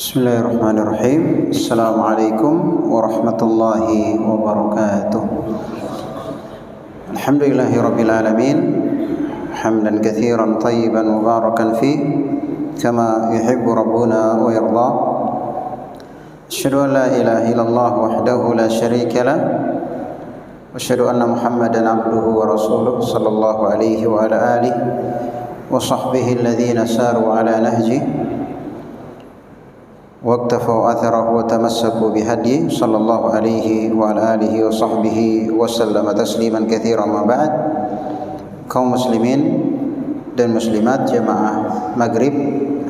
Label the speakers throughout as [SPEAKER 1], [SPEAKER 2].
[SPEAKER 1] Bismillahirrahmanirrahim. Assalamualaikum warahmatullahi wabarakatuh. Alhamdulillahi rabbil alamin. Hamdan katsiran tayyiban mubarakan fi kama yuhibbu rabbuna wa yarda. Asyhadu an la ilaha illallah wahdahu la syarika lah. Wa asyhadu anna Muhammadan abduhu wa rasuluh sallallahu alaihi wa ala alihi wa sahbihi alladhina saru ala nahjihi واقتفوا أثره وتمسكوا بهديه صلى الله عليه وعلى آله وصحبه وسلم تسليما كثيرا. ما بعد, kaum muslimin dan muslimat jamaah maghrib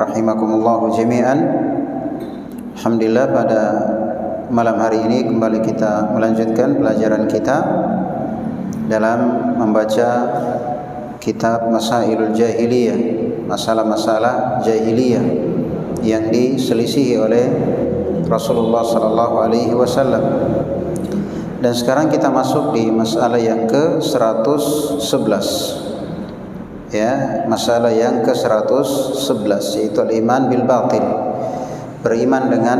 [SPEAKER 1] rahimakumullahu jami'an. Alhamdulillah, pada malam hari ini kembali kita melanjutkan pelajaran kita dalam membaca kitab Masailul Jahiliyah, masalah-masalah jahiliyah yang diselisihi oleh Rasulullah sallallahu alaihi wasallam. Dan sekarang kita masuk di masalah yang ke-111. Ya, masalah yang ke-111 yaitu al-iman bil batil, beriman dengan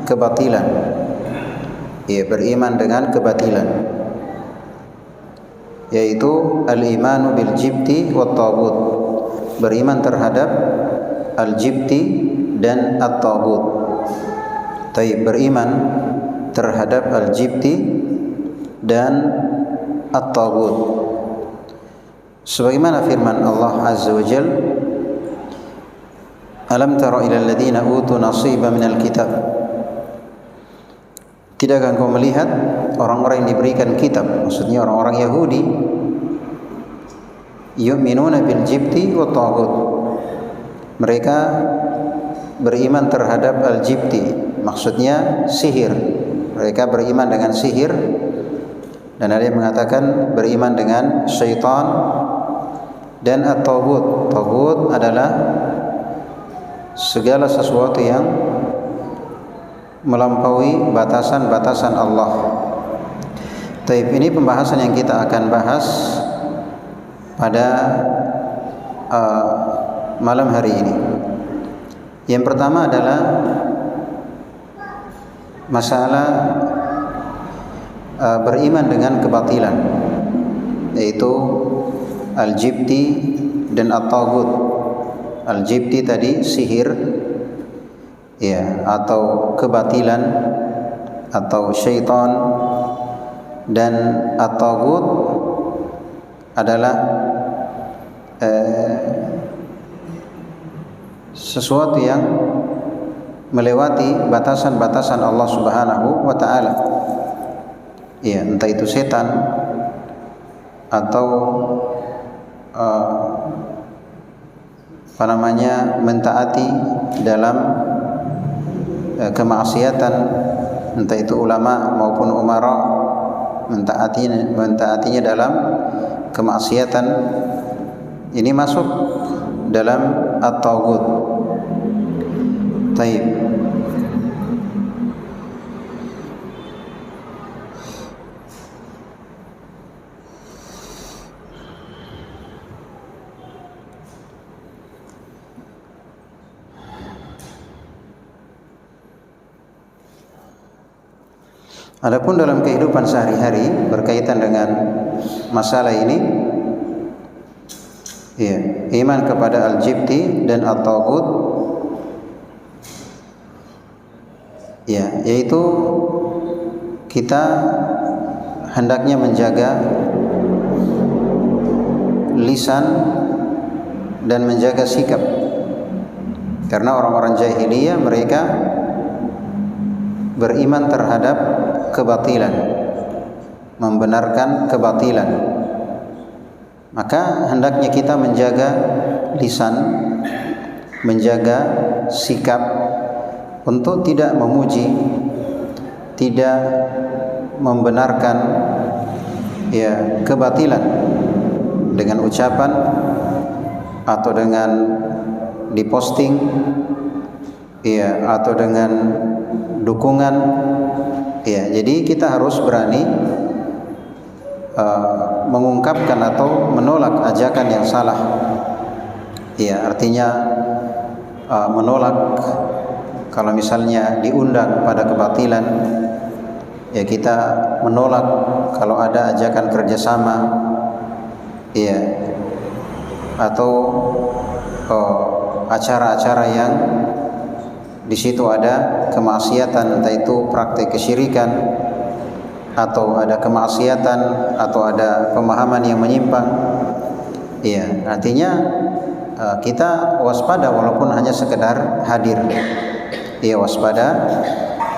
[SPEAKER 1] kebatilan. Ya, beriman dengan kebatilan. Yaitu al-imanu bil jibti wat taghut, beriman terhadap al-jibti dan at-taghut. Taib, beriman terhadap al-jibti dan at-taghut. Sebagaimana firman Allah Azza wa Jalla, alam tara ila alladziina utu nasiban minal kitab. Tidakkah engkau melihat orang-orang yang diberikan kitab, maksudnya orang-orang Yahudi, yu'minuna bil jibti wat taghut, mereka beriman terhadap al-jibti, maksudnya sihir. Mereka beriman dengan sihir, dan ada yang mengatakan beriman dengan syaitan. Dan at-taghut, taghut adalah segala sesuatu yang melampaui batasan-batasan Allah. Taib, ini pembahasan yang kita akan bahas pada malam hari ini. Yang pertama adalah masalah beriman dengan kebatilan, yaitu al-jibti dan at-taghut. Al-jibti tadi sihir, ya, atau kebatilan atau syaitan, dan at-taghut adalah sesuatu yang melewati batasan-batasan Allah Subhanahu wa taala. Ya, entah itu setan atau mentaati dalam kemaksiatan, entah itu ulama maupun umara, mentaatinya dalam kemaksiatan. Ini masuk dalam at-taghut. Taib. Adapun dalam kehidupan sehari-hari berkaitan dengan masalah ini, ya, iman kepada al-jibti dan at-taghut, ya, yaitu kita hendaknya menjaga lisan dan menjaga sikap. Karena orang-orang jahiliyah mereka beriman terhadap kebatilan, membenarkan kebatilan. Maka hendaknya kita menjaga lisan, menjaga sikap untuk tidak memuji, tidak membenarkan, ya, kebatilan dengan ucapan atau dengan diposting, ya, atau dengan dukungan. Ya, jadi kita harus berani mengungkapkan atau menolak ajakan yang salah. Ya, artinya menolak kalau misalnya diundang pada kebatilan, ya kita menolak. Kalau ada ajakan kerjasama, ya, atau acara-acara yang di situ ada kemaksiatan, entah itu praktik kesyirikan, atau ada kemaksiatan, atau ada pemahaman yang menyimpang, ya, artinya kita waspada walaupun hanya sekedar hadir. Ya, waspada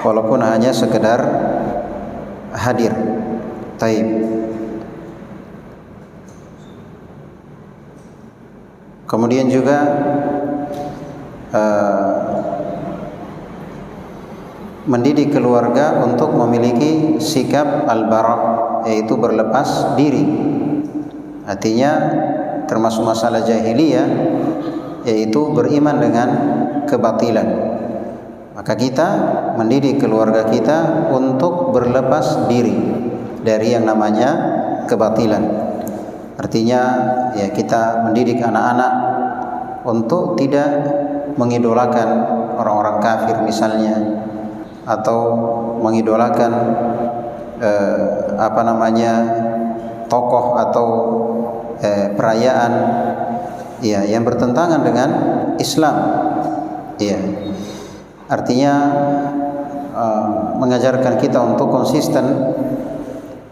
[SPEAKER 1] walaupun hanya sekedar hadir. Taib. Kemudian juga mendidik keluarga untuk memiliki sikap al-bara', yaitu berlepas diri. Artinya termasuk masalah jahiliyah, yaitu beriman dengan kebatilan. Maka kita mendidik keluarga kita untuk berlepas diri dari yang namanya kebatilan. Artinya ya, kita mendidik anak-anak untuk tidak mengidolakan orang-orang kafir misalnya, atau mengidolakan tokoh atau perayaan ya yang bertentangan dengan Islam. Ya. Artinya mengajarkan kita untuk konsisten,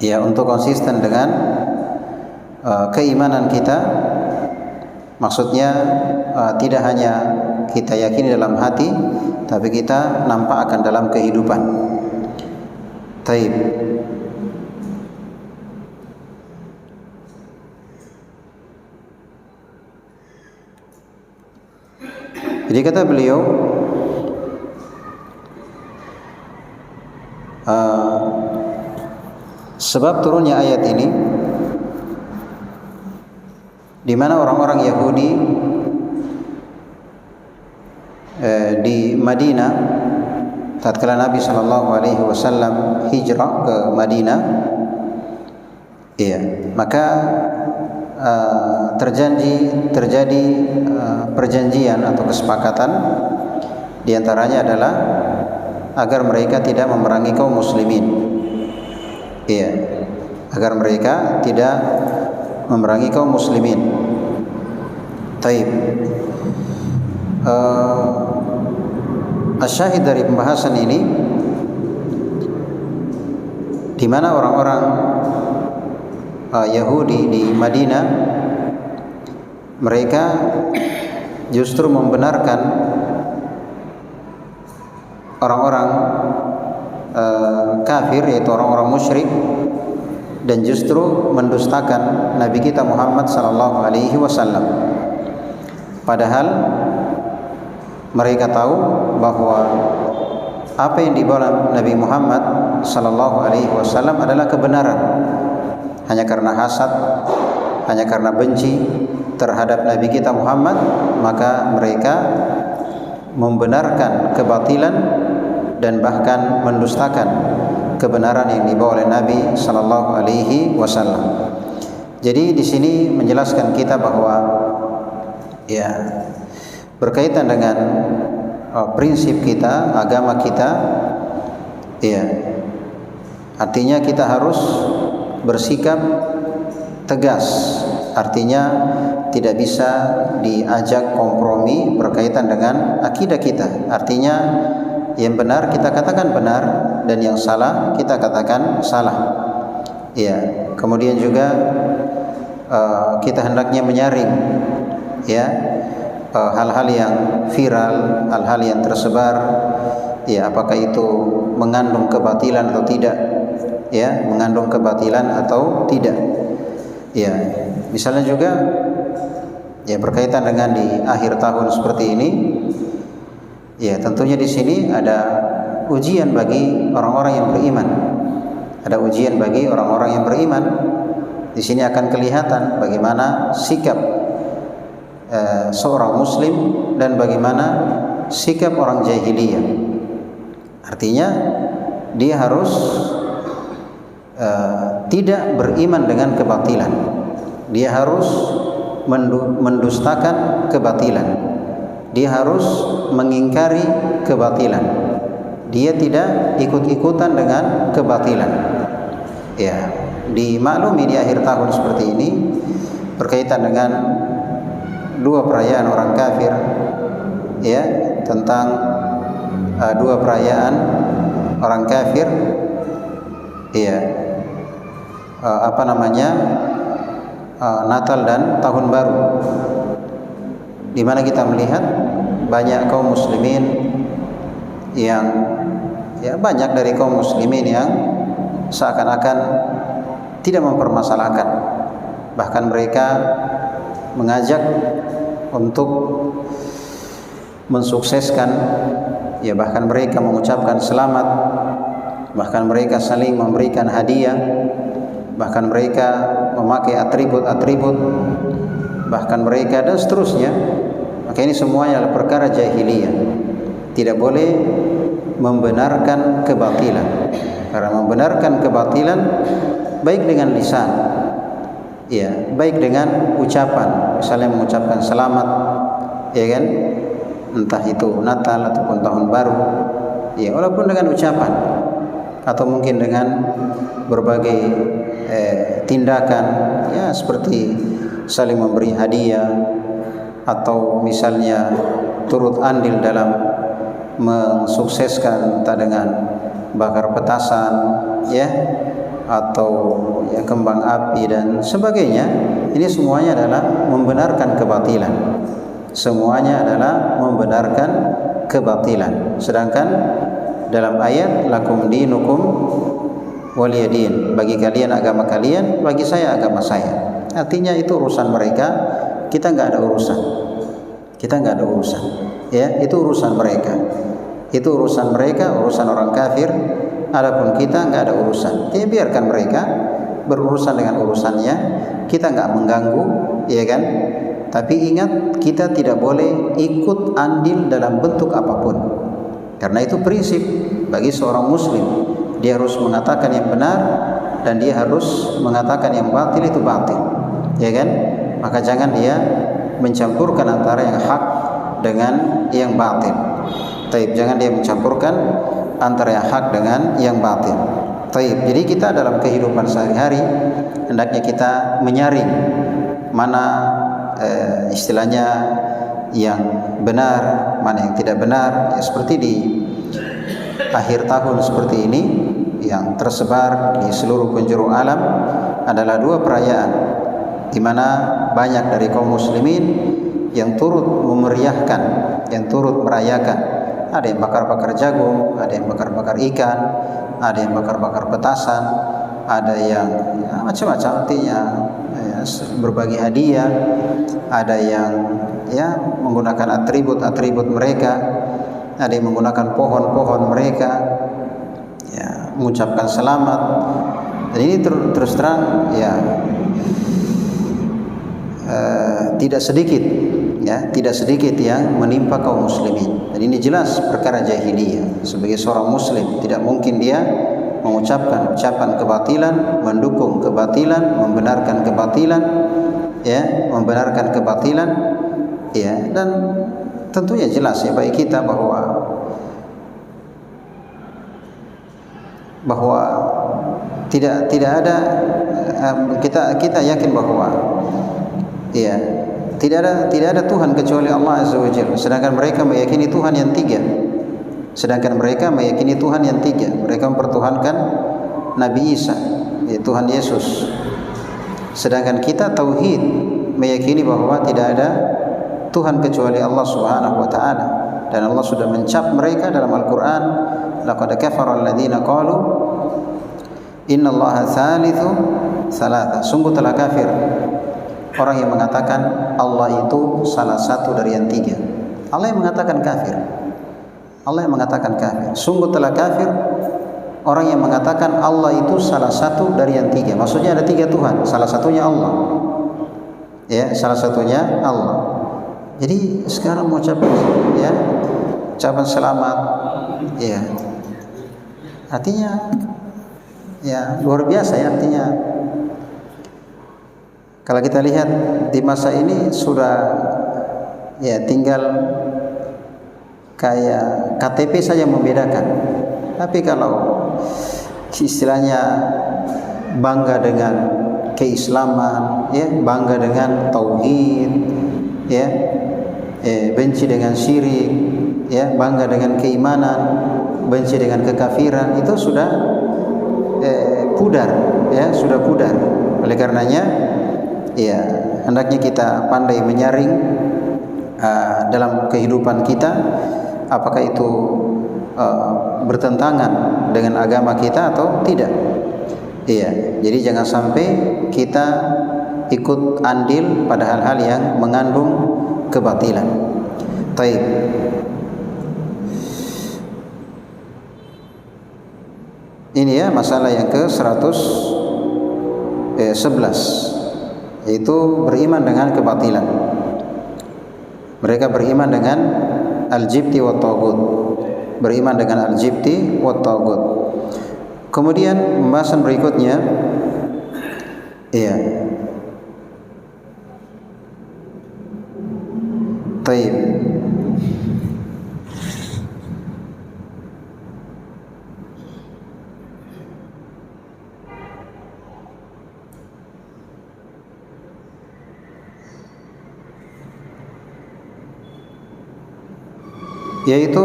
[SPEAKER 1] ya, untuk konsisten dengan keimanan kita. Maksudnya tidak hanya kita yakini dalam hati, tapi kita nampakkan dalam kehidupan. Taib. Jadi kata beliau, sebab turunnya ayat ini, di mana orang-orang Yahudi di Madinah tatkala Nabi SAW hijrah ke Madinah, iya, maka terjadi perjanjian atau kesepakatan, diantaranya adalah agar mereka tidak memerangi kaum muslimin. Iya, agar mereka tidak memerangi kaum muslimin. Taib. Asyahid dari pembahasan ini, di mana orang-orang Yahudi di Madinah, mereka justru membenarkan orang-orang kafir, yaitu orang-orang musyrik, dan justru mendustakan Nabi kita Muhammad sallallahu alaihi wasallam. Padahal mereka tahu bahwa apa yang dibawa Nabi Muhammad sallallahu alaihi wasallam adalah kebenaran. Hanya karena hasad, hanya karena benci terhadap Nabi kita Muhammad, maka mereka membenarkan kebatilan dan bahkan mendustakan kebenaran yang dibawa oleh Nabi sallallahu alaihi wasallam. Jadi di sini menjelaskan kita bahwa ya, berkaitan dengan prinsip kita, agama kita, ya, artinya kita harus bersikap tegas. Artinya tidak bisa diajak kompromi berkaitan dengan akidah kita. Artinya yang benar kita katakan benar, dan yang salah kita katakan salah. Ya, kemudian juga kita hendaknya menyaring, ya, hal-hal yang viral, hal-hal yang tersebar, ya, apakah itu mengandung kebatilan atau tidak, ya, mengandung kebatilan atau tidak. Ya, misalnya juga ya berkaitan dengan di akhir tahun seperti ini, ya, tentunya di sini ada ujian bagi orang-orang yang beriman. Ada ujian bagi orang-orang yang beriman. Di sini akan kelihatan bagaimana sikap seorang muslim dan bagaimana sikap orang jahiliyah. Artinya dia harus tidak beriman dengan kebatilan. Dia harus mendustakan kebatilan. Dia harus mengingkari kebatilan. Dia tidak ikut-ikutan dengan kebatilan. Ya, dimaklumi di akhir tahun seperti ini berkaitan dengan dua perayaan orang kafir, ya, tentang dua perayaan orang kafir, ya, Natal dan Tahun Baru, di mana kita melihat banyak kaum muslimin yang, ya, banyak dari kaum muslimin yang seakan-akan tidak mempermasalahkan, bahkan mereka mengajak untuk mensukseskan, ya, bahkan mereka mengucapkan selamat, bahkan mereka saling memberikan hadiah, bahkan mereka memakai atribut-atribut, bahkan mereka dan seterusnya. Maka ini semuanya adalah perkara jahiliyah. Tidak boleh membenarkan kebatilan, karena membenarkan kebatilan baik dengan lisan, ya, baik dengan ucapan, misalnya mengucapkan selamat, ya kan, entah itu Natal ataupun Tahun Baru, ya, walaupun dengan ucapan atau mungkin dengan berbagai tindakan, ya, seperti saling memberi hadiah, atau misalnya turut andil dalam mensukseskan, entah dengan bakar petasan, ya, atau, ya, kembang api dan sebagainya. Ini semuanya adalah membenarkan kebatilan. Semuanya adalah membenarkan kebatilan. Sedangkan dalam ayat lakum dinukum waliyadin, bagi kalian agama kalian, bagi saya agama saya. Artinya itu urusan mereka, kita nggak ada urusan. Kita nggak ada urusan. Ya, itu urusan mereka. Itu urusan mereka, urusan orang kafir. Adapun kita nggak ada urusan. Ya, biarkan mereka berurusan dengan urusannya. Kita nggak mengganggu, ya kan? Tapi ingat, kita tidak boleh ikut andil dalam bentuk apapun. Karena itu prinsip bagi seorang muslim. Dia harus mengatakan yang benar dan dia harus mengatakan yang batil itu batil, ya kan? Maka jangan dia mencampurkan antara yang hak dengan yang batil. Taib, jangan dia mencampurkan antara yang hak dengan yang batil. Taib. Jadi kita dalam kehidupan sehari-hari hendaknya kita menyaring mana istilahnya yang benar, mana yang tidak benar. Ya, seperti di akhir tahun seperti ini yang tersebar di seluruh penjuru alam adalah dua perayaan di mana banyak dari kaum muslimin yang turut memeriahkan, yang turut merayakan. Ada yang bakar-bakar jagung, ada yang bakar-bakar ikan, ada yang bakar-bakar petasan, ada yang, ya, macam-macam, artinya, ya, berbagi hadiah, ada yang, ya, menggunakan atribut-atribut mereka, ada yang menggunakan pohon-pohon mereka, ya, mengucapkan selamat. Dan ini terus terang, ya, tidak sedikit, ya, tidak sedikit yang menimpa kaum muslimin. Dan ini jelas perkara jahiliyah. Sebagai seorang muslim tidak mungkin dia mengucapkan ucapan kebatilan, mendukung kebatilan, membenarkan kebatilan, ya, membenarkan kebatilan, ya. Dan tentunya jelas, ya, bagi kita bahwa tidak ada, kita yakin bahwa, ya, tidak ada Tuhan kecuali Allah Azza wa Jalla. Sedangkan mereka meyakini Tuhan yang tiga. Mereka mempertuhankan Nabi Isa, ya, Tuhan Yesus. Sedangkan kita tauhid, meyakini bahwa tidak ada Tuhan kecuali Allah Subhanahu wa taala. Dan Allah sudah mencap mereka dalam Al-Qur'an, laqad kafara alladziina qalu innallaha tsalitsu tsalatsa. Sungguh telah kafir orang yang mengatakan Allah itu salah satu dari yang tiga. Allah yang mengatakan kafir. Sungguh telah kafir orang yang mengatakan Allah itu salah satu dari yang tiga. Maksudnya ada tiga Tuhan, salah satunya Allah. Ya, salah satunya Allah. Jadi sekarang mau ucapan selamat, ya, artinya, ya, luar biasa, ya, artinya. Kalau kita lihat di masa ini sudah, ya, tinggal kayak KTP saja membedakan. Tapi kalau istilahnya bangga dengan keislaman, ya, bangga dengan tauhid, ya, benci dengan syirik, ya, bangga dengan keimanan, benci dengan kekafiran, itu sudah pudar, ya, sudah pudar. Oleh karenanya, ya, hendaknya kita pandai menyaring dalam kehidupan kita, apakah itu bertentangan dengan agama kita atau tidak. Iya, jadi jangan sampai kita ikut andil pada hal-hal yang mengandung kebatilan. Taib. Ini ya masalah yang ke-111, yaitu beriman dengan kebatilan. Mereka beriman dengan al-jibti wa taghut. Beriman dengan al-jibti wa taghut. Kemudian pembahasan berikutnya, iya, taib. Yaitu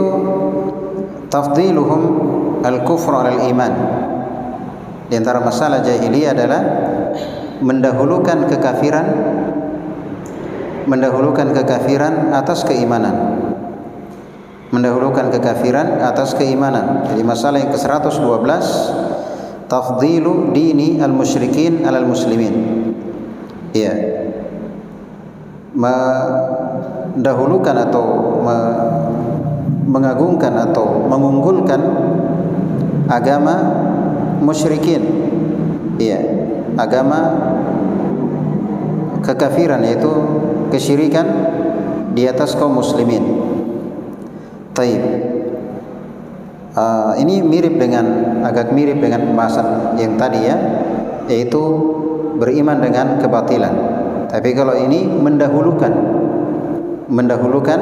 [SPEAKER 1] tafdiluhum al-kufr al-iman. Di antara masalah jahiliyah adalah mendahulukan kekafiran atas keimanan. Mendahulukan kekafiran atas keimanan. Jadi masalah yang ke-112, tafdilu dini al-musyrikin alal muslimin. Ya, mendahulukan atau mengagungkan atau mengunggulkan agama musyrikin, iya, agama kekafiran, yaitu kesyirikan, di atas kaum muslimin. Taib. Ini agak mirip dengan pembahasan yang tadi, ya, yaitu beriman dengan kebatilan. Tapi kalau ini mendahulukan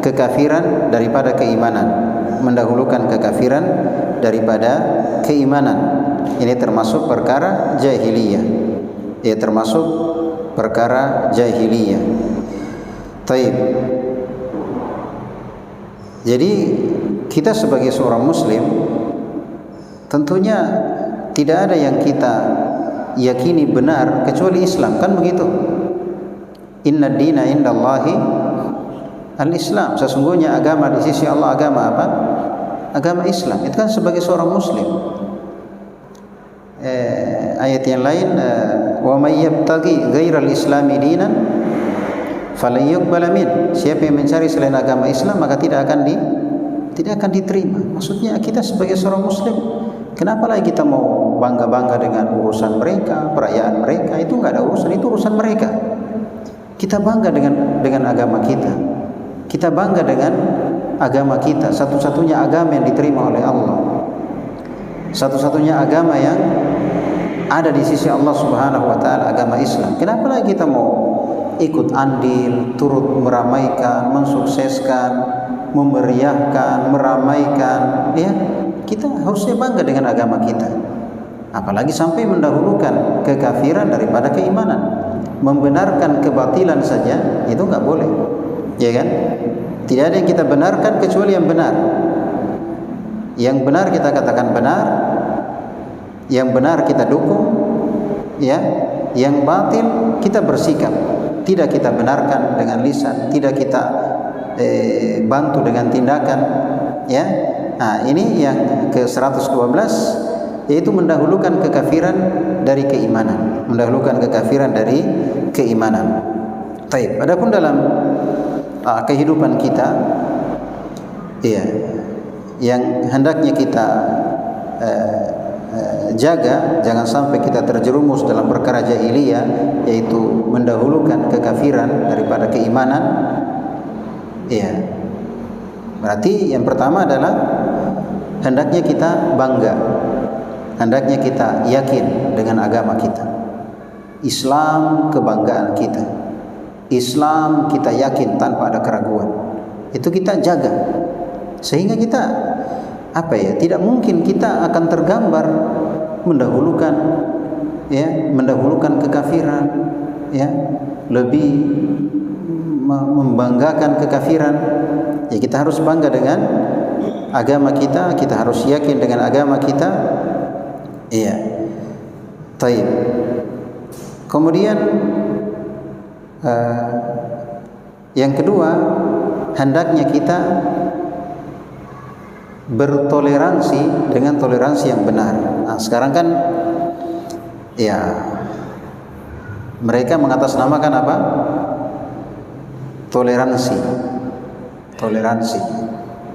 [SPEAKER 1] kekafiran daripada keimanan, mendahulukan kekafiran daripada keimanan. Ini termasuk perkara jahiliyah. Ya, termasuk perkara jahiliyah. Taib. Jadi kita sebagai seorang muslim tentunya tidak ada yang kita yakini benar kecuali Islam, kan begitu? Inna dina indallahi al-Islam. Sesungguhnya agama di sisi Allah agama apa? Agama Islam. Itu kan sebagai seorang muslim. Ayat yang lain, wa may yabtaghi ghairal islami dinan falan yuqbala min. Siapa yang mencari selain agama Islam maka tidak akan diterima. Maksudnya kita sebagai seorang muslim, kenapa lagi kita mau bangga-bangga dengan urusan mereka, perayaan mereka? Itu enggak ada urusan, itu urusan mereka. Kita bangga dengan agama kita. Kita bangga dengan agama kita, satu-satunya agama yang diterima oleh Allah, satu-satunya agama yang ada di sisi Allah Subhanahu wa taala, agama Islam. Kenapa lagi kita mau ikut andil, turut meramaikan, mensukseskan, memeriahkan, meramaikan, ya? Kita harusnya bangga dengan agama kita. Apalagi sampai mendahulukan kekafiran daripada keimanan. Membenarkan kebatilan saja itu enggak boleh. Ya kan? Tidak ada yang kita benarkan kecuali yang benar. Yang benar kita katakan benar, yang benar kita dukung, ya. Yang batil kita bersikap. Tidak kita benarkan dengan lisan, tidak kita bantu dengan tindakan, ya. Nah, ini yang ke-112, yaitu mendahulukan kekafiran dari keimanan, mendahulukan kekafiran dari keimanan. Taib. Adapun dalam kehidupan kita, ya, yang hendaknya kita jaga, jangan sampai kita terjerumus dalam perkara jahiliyah, yaitu mendahulukan kekafiran daripada keimanan. Ya, berarti yang pertama adalah hendaknya kita bangga, hendaknya kita yakin dengan agama kita. Islam kebanggaan kita. Islam kita yakin tanpa ada keraguan. Itu kita jaga. Sehingga kita tidak mungkin kita akan tergambar mendahulukan kekafiran, lebih membanggakan kekafiran. Ya, kita harus bangga dengan agama kita, kita harus yakin dengan agama kita. Iya. Taib. Kemudian yang kedua, hendaknya kita bertoleransi dengan toleransi yang benar. Nah, sekarang kan mereka mengatasnamakan apa? Toleransi.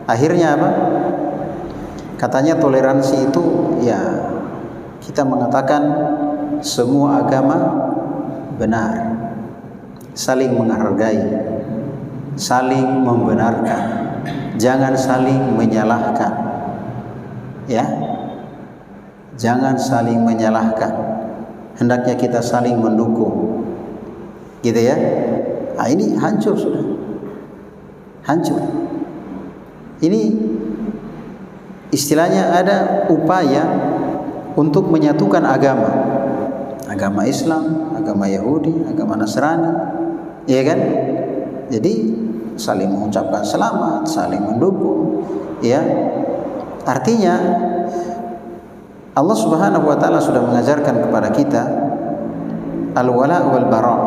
[SPEAKER 1] Akhirnya apa? Katanya toleransi itu kita mengatakan semua agama benar, saling menghargai, saling membenarkan, jangan saling menyalahkan. Jangan saling menyalahkan. Hendaknya kita saling mendukung. Gitu ya. Nah, ini hancur sudah. Hancur. Ini istilahnya ada upaya untuk menyatukan agama. Agama Islam, agama Yahudi, agama Nasrani. Iya kan? Jadi saling mengucapkan selamat, saling mendukung, Artinya Allah Subhanahu wa taala sudah mengajarkan kepada kita al-wala wal bara,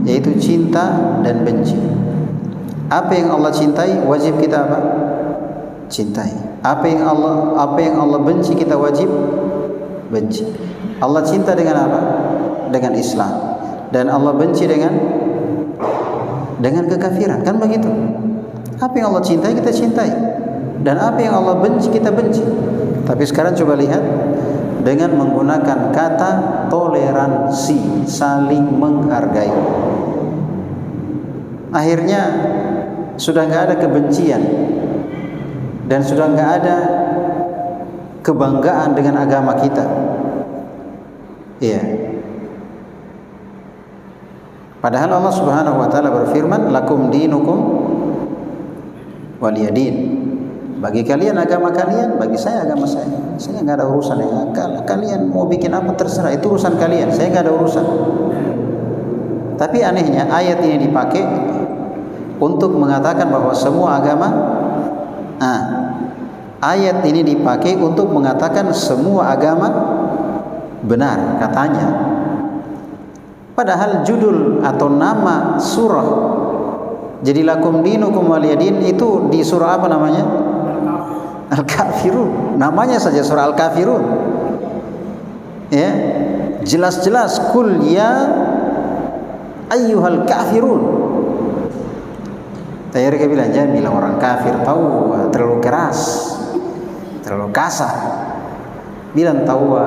[SPEAKER 1] yaitu cinta dan benci. Apa yang Allah cintai wajib kita apa? Cintai. Apa yang Allah benci kita wajib benci. Allah cinta dengan apa? Dengan Islam. Dan Allah benci dengan kekafiran, kan begitu? Apa yang Allah cintai kita cintai, dan apa yang Allah benci kita benci. Tapi sekarang coba lihat, dengan menggunakan kata toleransi, saling menghargai, akhirnya sudah nggak ada kebencian dan sudah nggak ada kebanggaan dengan agama kita. Iya. Padahal Allah Subhanahu wa taala berfirman, lakum dinukum waliyadin. Bagi kalian agama kalian, bagi saya agama saya. Saya enggak ada urusan dengan kalian mau bikin apa terserah, itu urusan kalian. Saya enggak ada urusan. Tapi anehnya ayat ini dipakai untuk mengatakan bahwa semua agama ayat ini dipakai untuk mengatakan semua agama benar katanya. Padahal judul atau nama surah jadi lakum dinukum waliyadin itu di surah apa namanya? Al-Kafirun. Namanya saja surah Al-Kafirun. Ya, jelas-jelas kul ya ayyuhal kafirun. Mereka bilang jangan bilang orang kafir, tahu terlalu keras, terlalu kasar. Bilang tahu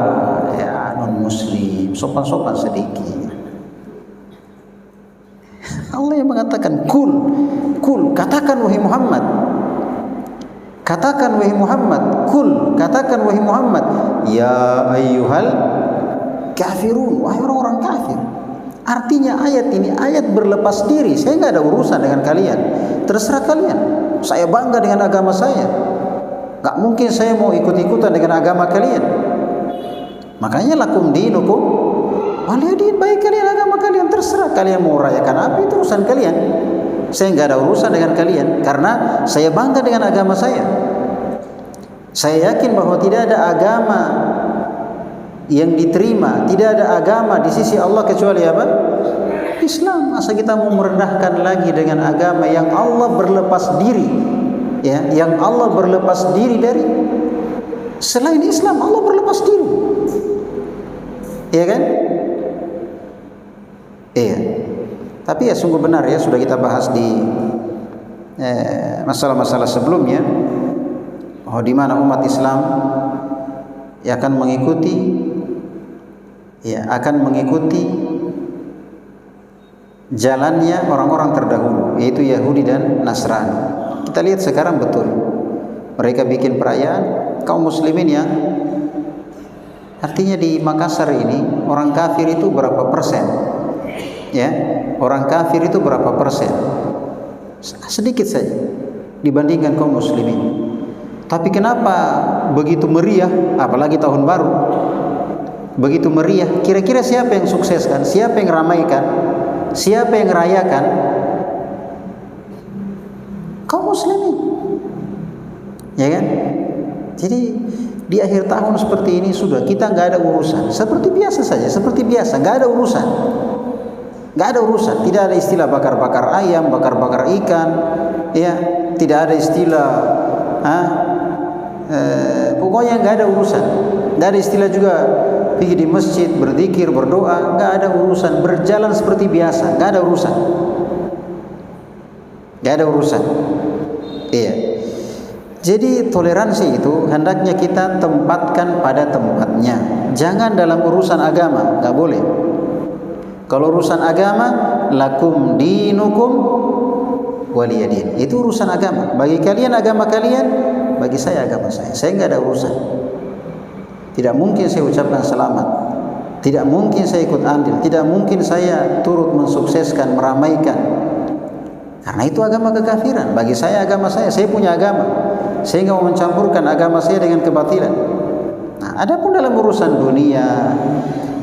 [SPEAKER 1] non muslim, sopan-sopan sedikit. Allah yang mengatakan kul, katakan wahai Muhammad, katakan wahai Muhammad, kul, katakan wahai Muhammad, ya ayyuhal kafirun, wahai orang-orang kafir. Artinya ayat ini ayat berlepas diri. Saya nggak ada urusan dengan kalian, terserah kalian. Saya bangga dengan agama saya, nggak mungkin saya mau ikut-ikutan dengan agama kalian. Makanya lakum dinukum waliyadin, baik kalian agama kalian, terserah kalian mau rayakan apa, itu urusan kalian. Saya nggak ada urusan dengan kalian karena saya bangga dengan agama saya. Saya yakin bahwa tidak ada agama yang diterima, tidak ada agama di sisi Allah kecuali apa? Islam. Masa kita mau merendahkan lagi dengan agama yang Allah berlepas diri, yang Allah berlepas diri dari? Selain Islam Allah berlepas diri, iya kan? Iya. Tapi sungguh benar sudah kita bahas di masalah-masalah sebelumnya, bahwa di mana umat Islam akan mengikuti jalannya orang-orang terdahulu, yaitu Yahudi dan Nasrani. Kita lihat sekarang betul mereka bikin perayaan kaum muslimin yang artinya di Makassar ini orang kafir itu berapa persen? Orang kafir itu berapa persen? Sedikit saja. dibandingkan kaum muslimin. Tapi kenapa begitu meriah, apalagi tahun baru, begitu meriah, kira-kira siapa yang sukseskan, siapa yang ramaikan, siapa yang rayakan? Kaum muslimin, ya kan? Jadi di akhir tahun seperti ini sudah kita nggak ada urusan, seperti biasa saja, seperti biasa, nggak ada urusan, nggak ada urusan, tidak ada istilah bakar-bakar ayam, bakar-bakar ikan, ya, tidak ada istilah, pokoknya nggak ada urusan, nggak ada istilah juga pergi di masjid berzikir berdoa, nggak ada urusan, berjalan seperti biasa, nggak ada urusan, nggak ada urusan, iya. Jadi toleransi itu hendaknya kita tempatkan pada tempatnya. Jangan dalam urusan agama, nggak boleh. Kalau urusan agama, lakum dinukum waliyadin. Itu urusan agama. Bagi kalian agama kalian, bagi saya agama saya. Saya nggak ada urusan. Tidak mungkin saya ucapkan selamat. Tidak mungkin saya ikut andil. Tidak mungkin saya turut mensukseskan, meramaikan. Karena itu agama kekafiran. Bagi saya agama saya punya agama. Saya nggak mau mencampurkan agama saya dengan kebatilan. Nah, adapun dalam urusan dunia,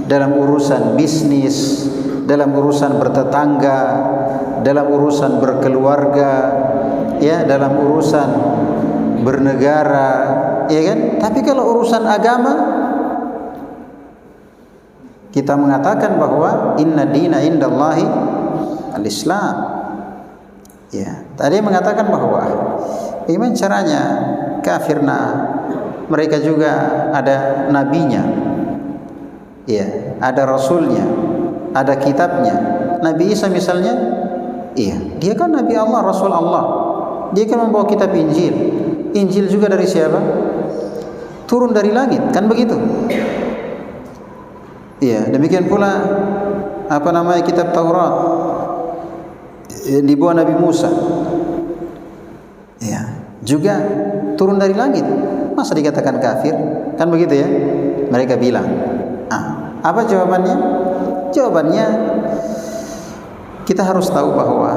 [SPEAKER 1] dalam urusan bisnis, dalam urusan bertetangga, dalam urusan berkeluarga, ya, dalam urusan bernegara, ya kan? Tapi kalau urusan agama, kita mengatakan bahwa inna dina indallahi al-Islam. Ya, tadi mengatakan bahwa bagaimana caranya kafir? Mereka juga ada nabinya, ya, ada rasulnya, ada kitabnya. Nabi Isa misalnya, iya, dia kan Nabi Allah, Rasul Allah. Dia kan membawa kitab Injil. Injil juga dari siapa? Turun dari langit, kan begitu? Iya, demikian pula kitab Taurat dibawa Nabi Musa. Ya, juga turun dari langit. Masa dikatakan kafir? Kan begitu ya? Mereka bilang. Apa jawabannya? Jawabannya kita harus tahu bahwa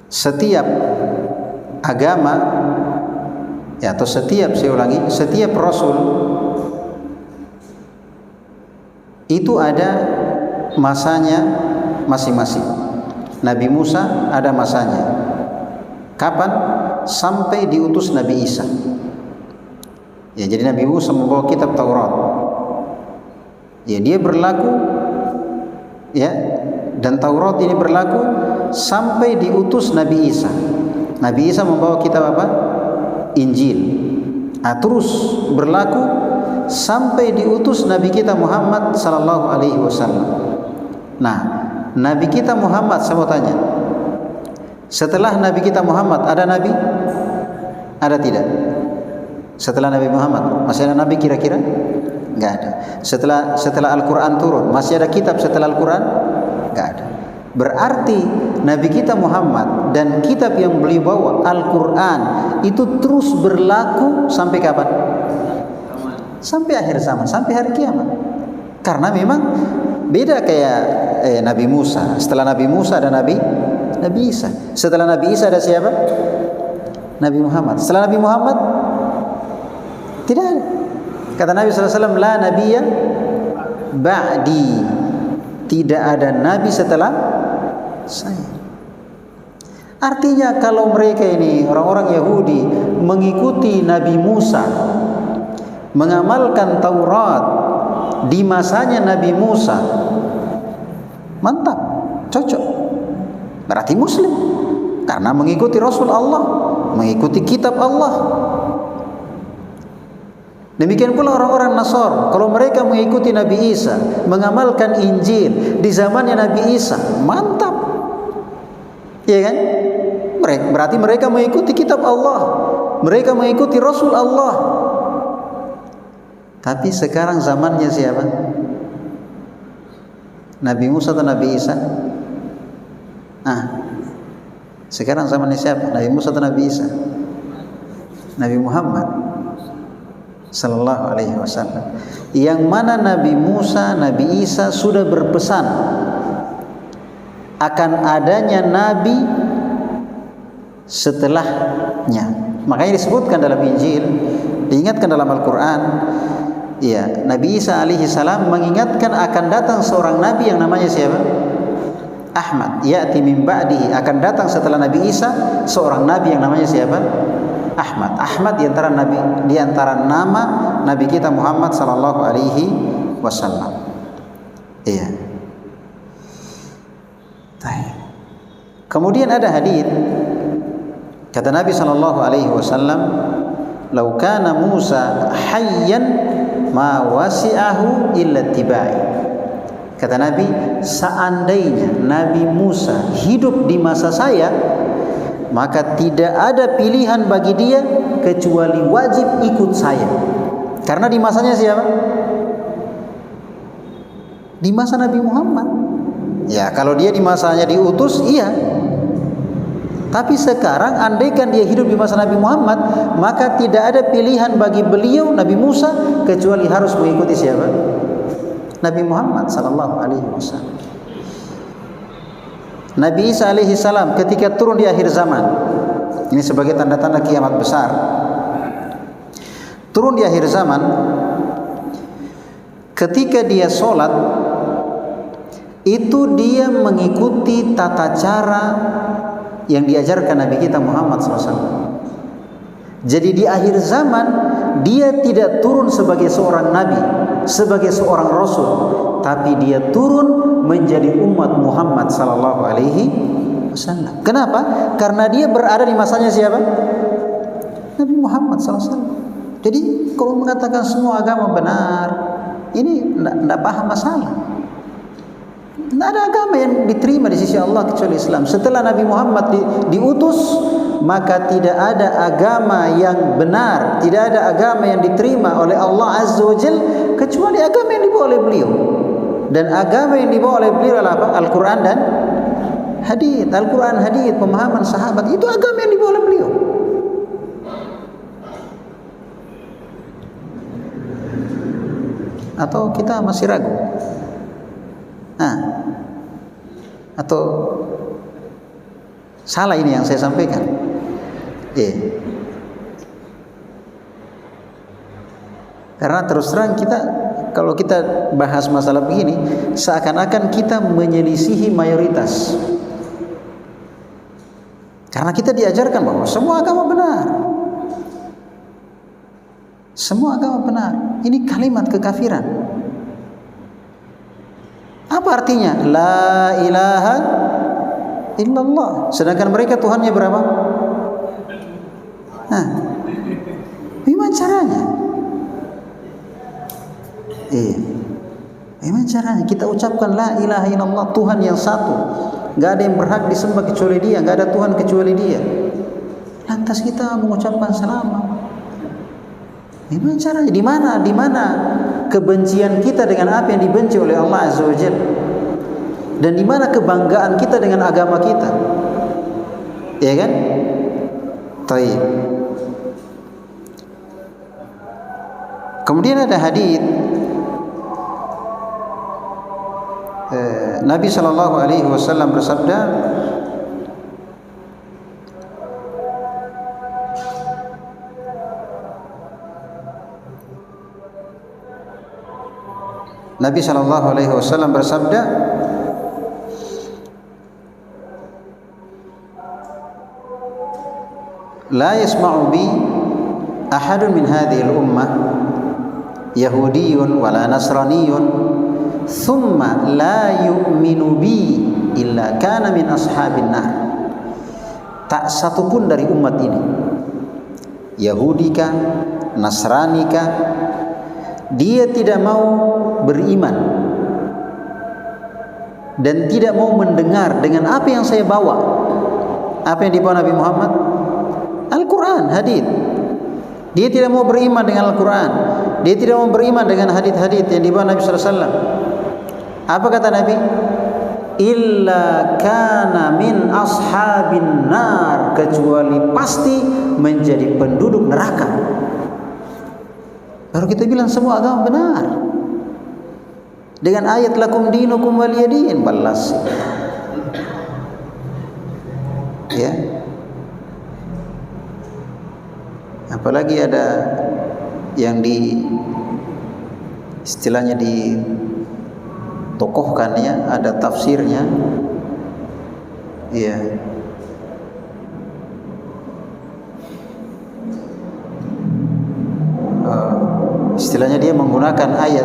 [SPEAKER 1] setiap agama, ya, atau setiap rasul itu ada masanya masing-masing. Nabi Musa ada masanya. Kapan? Sampai diutus Nabi Isa. Ya, jadi Nabi Musa membawa kitab Taurat. Ya, dia berlaku, ya, dan Taurat ini berlaku sampai diutus Nabi Isa. Nabi Isa membawa kitab apa? Injil. Terus berlaku sampai diutus Nabi kita Muhammad sallallahu alaihi wasallam. Nah, Nabi kita Muhammad, saya mau tanya, setelah Nabi kita Muhammad ada Nabi? Ada tidak? Setelah Nabi Muhammad masih ada Nabi kira-kira? Enggak ada. Setelah Al-Quran turun masih ada kitab setelah Al-Quran? Enggak ada. Berarti Nabi kita Muhammad dan kitab yang beliau bawa, Al-Quran, itu terus berlaku sampai kapan? Sampai akhir zaman, sampai hari kiamat. Karena memang beda kayak Nabi Musa. Setelah Nabi Musa ada Nabi Isa. Setelah Nabi Isa ada siapa? Nabi Muhammad. Setelah Nabi Muhammad tidak ada. Kata Nabi SAW, la nabiyya ba'di. Tidak ada Nabi setelah saya. Artinya kalau mereka ini orang-orang Yahudi mengikuti Nabi Musa, mengamalkan Taurat di masanya Nabi Musa, mantap, cocok, berarti muslim karena mengikuti Rasul Allah, mengikuti kitab Allah. Demikian pula orang-orang Nasr, kalau mereka mengikuti Nabi Isa, mengamalkan Injil di zamannya Nabi Isa, mantap, ya kan? Berarti mereka mengikuti kitab Allah, mereka mengikuti Rasul Allah. Tapi sekarang zamannya siapa? Nabi Musa atau Nabi Isa? Sekarang zamannya siapa? Nabi Musa atau Nabi Isa? Nabi Muhammad sallallahu alaihi wasallam. Yang mana Nabi Musa, Nabi Isa sudah berpesan akan adanya nabi setelahnya. Makanya disebutkan dalam Injil, diingatkan dalam Al-Quran, ya, Nabi Isa alaihi salam mengingatkan akan datang seorang nabi yang namanya siapa? Ahmad. Ya'ti min ba'dihi, akan datang setelah Nabi Isa seorang nabi yang namanya siapa? Ahmad. Ahmad di antara nama Nabi kita Muhammad sallallahu alaihi wasallam. Iya. Kemudian ada hadis kata Nabi sallallahu alaihi wasallam, "Lau kana Musa hayyan ma wasi'ahu illa tibai." Kata Nabi, seandainya Nabi Musa hidup di masa saya, maka tidak ada pilihan bagi dia kecuali wajib ikut saya. Karena di masanya siapa? Di masa Nabi Muhammad. Ya, kalau dia di masanya diutus, iya. Tapi sekarang andaikan dia hidup di masa Nabi Muhammad, maka tidak ada pilihan bagi beliau Nabi Musa kecuali harus mengikuti siapa? Nabi Muhammad sallallahu alaihi wasallam. Nabi Isa alaihi salam ketika turun di akhir zaman, ini sebagai tanda-tanda kiamat besar. Turun di akhir zaman, ketika dia sholat, itu dia mengikuti tata cara yang diajarkan Nabi kita Muhammad SAW. Jadi di akhir zaman dia tidak turun sebagai seorang nabi, sebagai seorang rasul, tapi dia turun menjadi umat Muhammad sallallahu alaihi wasallam. Kenapa? Karena dia berada di masanya siapa? Nabi Muhammad sallallahu alaihi wasallam. Jadi kalau mengatakan semua agama benar, ini tidak paham masalah. Tidak ada agama yang diterima di sisi Allah kecuali Islam. Setelah Nabi Muhammad diutus, maka tidak ada agama yang benar, tidak ada agama yang diterima oleh Allah Azza wa Jal kecuali agama yang dibawa oleh beliau. Dan agama yang dibawa oleh beliau adalah apa? Al-Quran dan hadits. Al-Quran, hadits, pemahaman sahabat, itu agama yang dibawa oleh beliau. Atau kita masih ragu? Atau salah ini yang saya sampaikan? Karena terus terang kalau kita bahas masalah begini, seakan-akan kita menyelisihi mayoritas. Karena kita diajarkan bahwa semua agama benar. Semua agama benar. Ini kalimat kekafiran. Apa artinya? La ilaha illallah. Sedangkan mereka Tuhannya berapa? Bagaimana caranya? Bagaimana caranya kita ucapkan la ilaha illallah, Tuhan yang satu, gak ada yang berhak disembah kecuali Dia, gak ada Tuhan kecuali Dia. Lantas kita mengucapkan selama. Bagaimana caranya? Di mana kebencian kita dengan apa yang dibenci oleh Allah Azza wa Jalla? Dan di mana kebanggaan kita dengan agama kita? Ya kan? Taib. Kemudian ada hadis Nabi sallallahu alaihi wasallam bersabda, Nabi sallallahu alaihi wasallam bersabda, la yasma'u bi ahadun min hadhihi al-ummah yahudiyyun wala nasraniyyun thumma la yu'minu bi illa kana min ashabin nar. Tak satu pun dari umat ini, Yahudi kah, Nasrani kah, dia tidak mau beriman dan tidak mau mendengar dengan apa yang saya bawa. Apa yang dibawa Nabi Muhammad? Al-Quran, hadits. Dia tidak mau beriman dengan Al-Quran, dia tidak mau beriman dengan hadits-hadits yang dibawa Nabi SAW. Apa kata Nabi? Illa kana min ashabin nar, kecuali pasti menjadi penduduk neraka. Baru kita bilang semua agama benar dengan ayat lakum dinukum waliyadin, balas. Ya. Apalagi ada yang istilahnya ditokohkan ya, ada tafsirnya. Iya. Istilahnya dia menggunakan ayat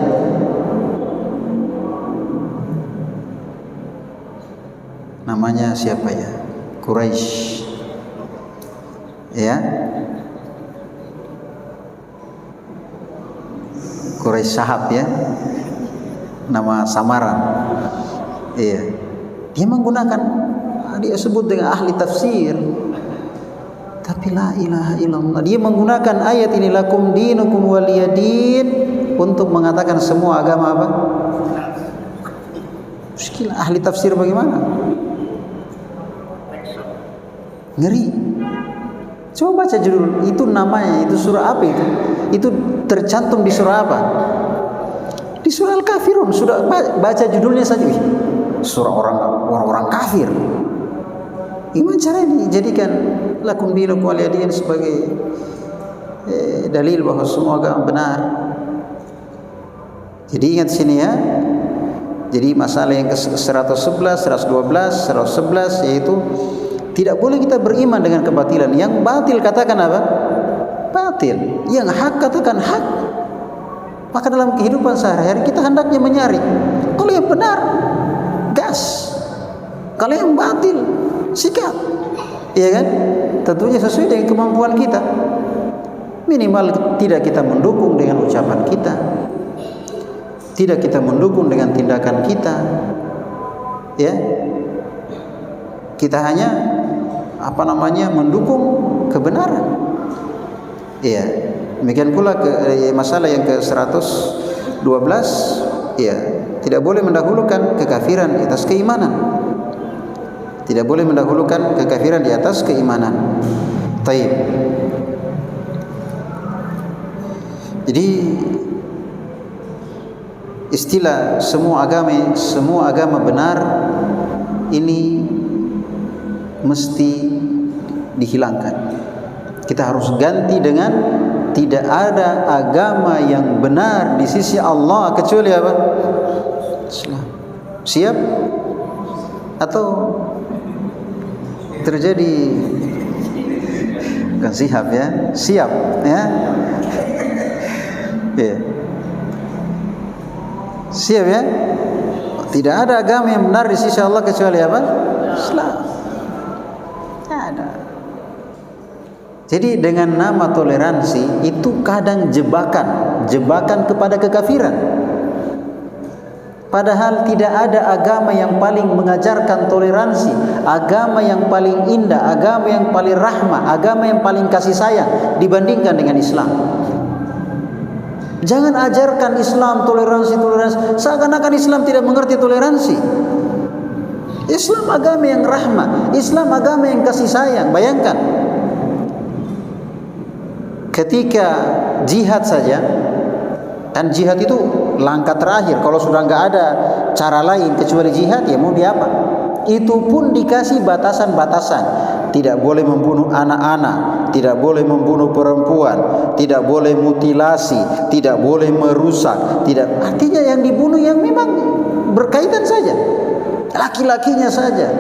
[SPEAKER 1] namanya siapa ya? Quraisy. Ya. Quraisy Sahab ya. Nama samaran. Iya. Dia menggunakan, dia sebut dengan ahli tafsir. Tapi la ilaha illallah. Dia menggunakan ayat ini lakum dinukum waliyadin untuk mengatakan semua agama apa? Muskilah, ahli tafsir bagaimana? Ngeri. Coba baca judul itu, namanya itu surah apa itu? Itu tercantum di surah apa? Di surah Al-Kafirun. Sudah baca judulnya saja. Surah orang-orang kafir. Gimana cara dijadikan lakum dinukum waliyadin sebagai dalil bahwa semua agama benar? Jadi ingat sini ya. Jadi masalah yang ke-111, 112, 111 yaitu tidak boleh kita beriman dengan kebatilan. Yang batil katakan apa? Batil. Yang hak katakan hak. Maka dalam kehidupan sehari-hari kita hendaknya mencari. Kalau yang benar, gas. Kalau yang batil, sikap. Iya kan? Tentunya sesuai dengan kemampuan kita. Minimal tidak kita mendukung dengan ucapan kita. Tidak kita mendukung dengan tindakan kita. Ya. Kita hanya mendukung kebenaran. Iya. Demikian pula masalah yang ke-112, ya, tidak boleh mendahulukan kekafiran di atas keimanan. Tidak boleh mendahulukan kekafiran di atas keimanan. Taib. Jadi istilah semua agama benar ini mesti dihilangkan. Kita harus ganti dengan tidak ada agama yang benar di sisi Allah kecuali apa? Islam. Siap? Atau terjadi bukan siap ya? Siap ya? Ya. Siap ya? Tidak ada agama yang benar di sisi Allah kecuali apa? Islam. Tidak ada. Jadi dengan nama toleransi itu kadang jebakan kepada kekafiran. Padahal tidak ada agama yang paling mengajarkan toleransi, agama yang paling indah, agama yang paling rahmah, agama yang paling kasih sayang dibandingkan dengan Islam. Jangan ajarkan Islam toleransi, seakan-akan Islam tidak mengerti toleransi. Islam agama yang rahmah, Islam agama yang kasih sayang. Bayangkan ketika jihad saja, dan jihad itu langkah terakhir. Kalau sudah nggak ada cara lain kecuali jihad, ya mau di apa? Itu pun dikasih batasan-batasan. Tidak boleh membunuh anak-anak, tidak boleh membunuh perempuan, tidak boleh mutilasi, tidak boleh merusak. Tidak, artinya yang dibunuh yang memang berkaitan saja, laki-lakinya saja,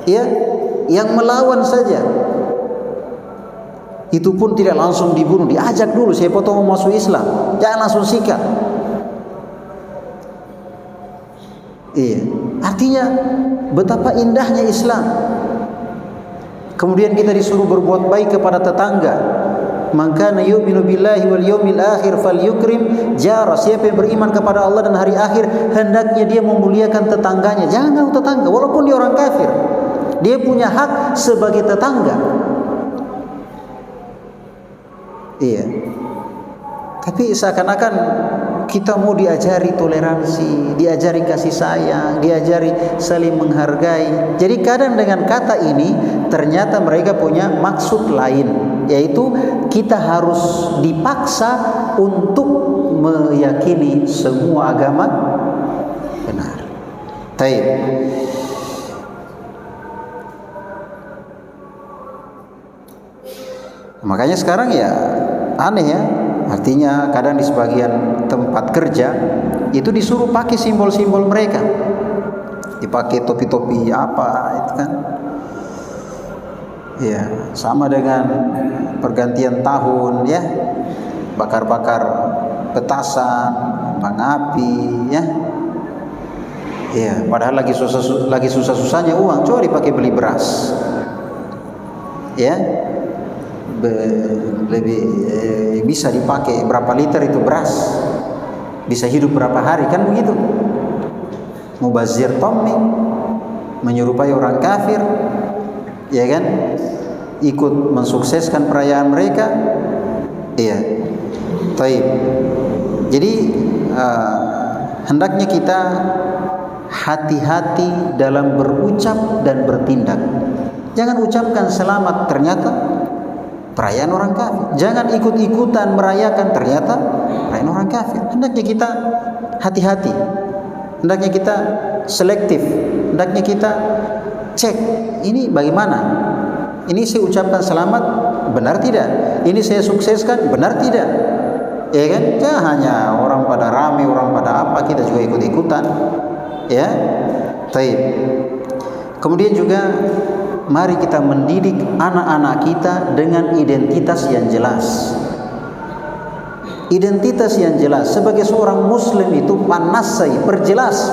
[SPEAKER 1] ya, yang melawan saja. Itu pun tidak langsung dibunuh, diajak dulu, siapa tahu mau masuk Islam, jangan langsung sikat. Iya, artinya betapa indahnya Islam. Kemudian kita disuruh berbuat baik kepada tetangga. Man kana yu'minu billahi wal yawmil akhir falyukrim jara. Siapa yang beriman kepada Allah dan hari akhir, hendaknya dia memuliakan tetangganya. Jangan ganggu tetangga walaupun dia orang kafir. Dia punya hak sebagai tetangga. Iya. Tapi seakan-akan kita mau diajari toleransi, diajari kasih sayang, diajari saling menghargai. Jadi kadang dengan kata ini ternyata mereka punya maksud lain, yaitu kita harus dipaksa untuk meyakini semua agama benar. Taib. Makanya sekarang ya aneh ya, artinya kadang di sebagian tempat kerja itu disuruh pakai simbol-simbol mereka, dipakai topi-topi apa itu kan. Ya, sama dengan pergantian tahun ya, bakar-bakar petasan, kembang api ya. Ya, padahal lagi susah-susahnya uang, coba dipakai beli beras. Ya. Lebih bisa dipakai berapa liter itu beras, bisa hidup berapa hari kan begitu. Mubazir tommy, menyerupai orang kafir, ya kan, ikut mensukseskan perayaan mereka. Iya, taib. Jadi hendaknya kita hati-hati dalam berucap dan bertindak. Jangan ucapkan selamat ternyata perayaan orang kafir. Jangan ikut-ikutan merayakan ternyata perayaan orang kafir. Hendaknya kita hati-hati. Hendaknya kita selektif. Hendaknya kita cek ini bagaimana. Ini saya ucapkan selamat, benar tidak? Ini saya sukseskan, benar tidak? Ya kan? Jangan hanya orang pada rame, orang pada apa, kita juga ikut-ikutan. Ya, taib. Kemudian juga mari kita mendidik anak-anak kita dengan identitas yang jelas. Identitas yang jelas. Sebagai seorang muslim itu panasai, perjelas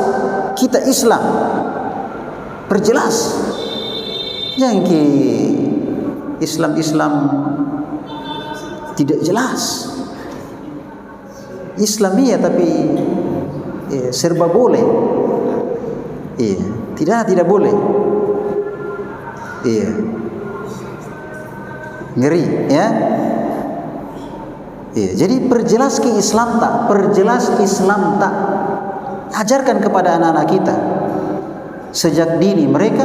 [SPEAKER 1] kita Islam. Perjelas. Jangan ke Islam tidak jelas. Islamiyah tapi serba boleh. Iya, tidak boleh. Iya, ngeri ya. Iya, jadi perjelas ke Islam tak, perjelas Islam tak. Ajarkan kepada anak-anak kita sejak dini, mereka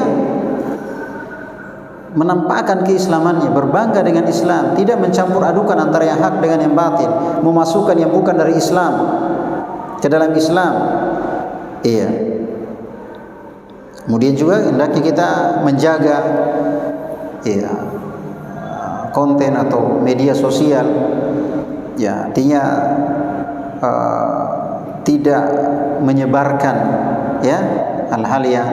[SPEAKER 1] menampakkan keislamannya, berbangga dengan Islam, tidak mencampur adukan antara yang hak dengan yang batil, memasukkan yang bukan dari Islam ke dalam Islam. Iya. Kemudian juga hendaknya kita menjaga ya, konten atau media sosial, ya artinya tidak menyebarkan ya hal-hal yang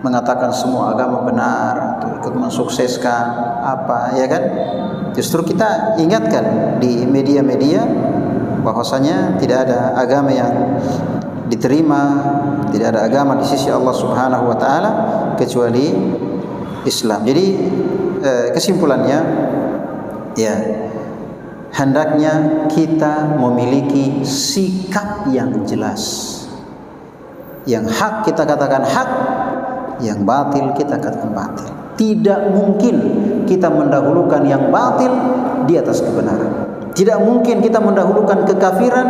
[SPEAKER 1] mengatakan semua agama benar atau ikut mensukseskan apa ya kan. Justru kita ingatkan di media-media bahwasanya tidak ada agama yang diterima, tidak ada agama di sisi Allah Subhanahu wa taala kecuali Islam. Jadi kesimpulannya ya, hendaknya kita memiliki sikap yang jelas. Yang hak kita katakan hak, yang batil kita katakan batil. Tidak mungkin kita mendahulukan yang batil di atas kebenaran. Tidak mungkin kita mendahulukan kekafiran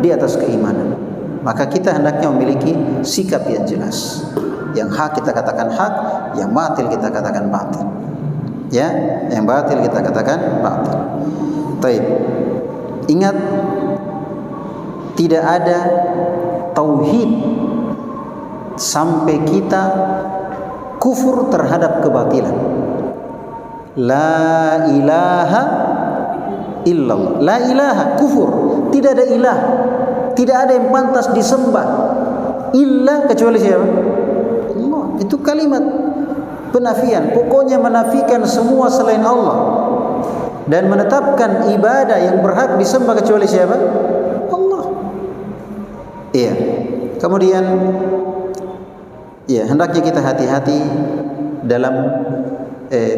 [SPEAKER 1] di atas keimanan. Maka kita hendaknya memiliki sikap yang jelas. Yang hak kita katakan hak, yang batil kita katakan batil. Ya, yang batil kita katakan batil. Baik. Ingat, tidak ada tauhid sampai kita kufur terhadap kebatilan. La ilaha illallah. La ilaha, kufur. Tidak ada ilah. Tidak ada yang pantas disembah illa kecuali siapa? Allah. Itu kalimat penafian. Pokoknya menafikan semua selain Allah dan menetapkan ibadah yang berhak disembah kecuali siapa? Allah. Iya. Kemudian ya, hendaknya kita hati-hati dalam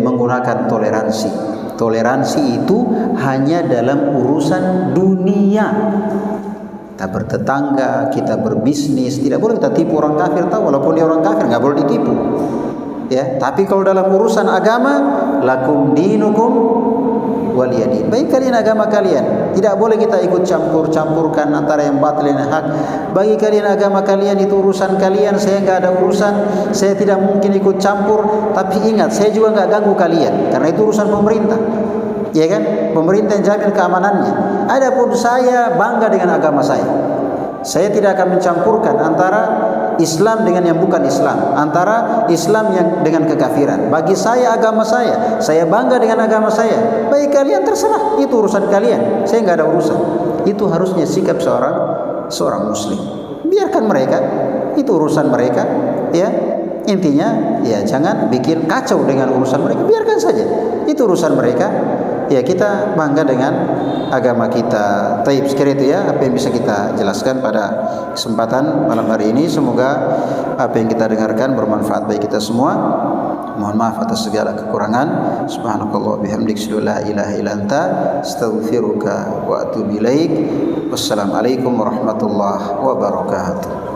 [SPEAKER 1] menggunakan toleransi. Toleransi itu hanya dalam urusan dunia. Kita bertetangga, kita berbisnis, tidak boleh kita tipu orang kafir, tahu walaupun dia orang kafir nggak boleh ditipu. Ya, tapi kalau dalam urusan agama, lakum dinukum waliyadin. Baik kalian agama kalian, tidak boleh kita ikut campur-campurkan antara yang batil dan hak. Bagi kalian agama kalian itu urusan kalian, saya nggak ada urusan, saya tidak mungkin ikut campur. Tapi ingat, saya juga nggak ganggu kalian, karena itu urusan pemerintah. Ya kan? Pemerintah yang jamin keamanannya. Adapun saya bangga dengan agama saya. Saya tidak akan mencampurkan antara Islam dengan yang bukan Islam, antara Islam yang dengan kekafiran. Bagi saya agama saya bangga dengan agama saya. Bagi kalian terserah, itu urusan kalian. Saya nggak ada urusan. Itu harusnya sikap seorang muslim. Biarkan mereka, itu urusan mereka, ya. Intinya ya jangan bikin kacau dengan urusan mereka, biarkan saja. Itu urusan mereka. Ya, kita bangga dengan agama kita. Taib, sekira itu ya apa yang bisa kita jelaskan pada kesempatan malam hari ini. Semoga apa yang kita dengarkan bermanfaat bagi kita semua. Mohon maaf atas segala kekurangan. Subhanakallah bihamdik, la ilaha illa anta, astaghfiruka wa atubu ilaik. Wassalamualaikum warahmatullahi wabarakatuh.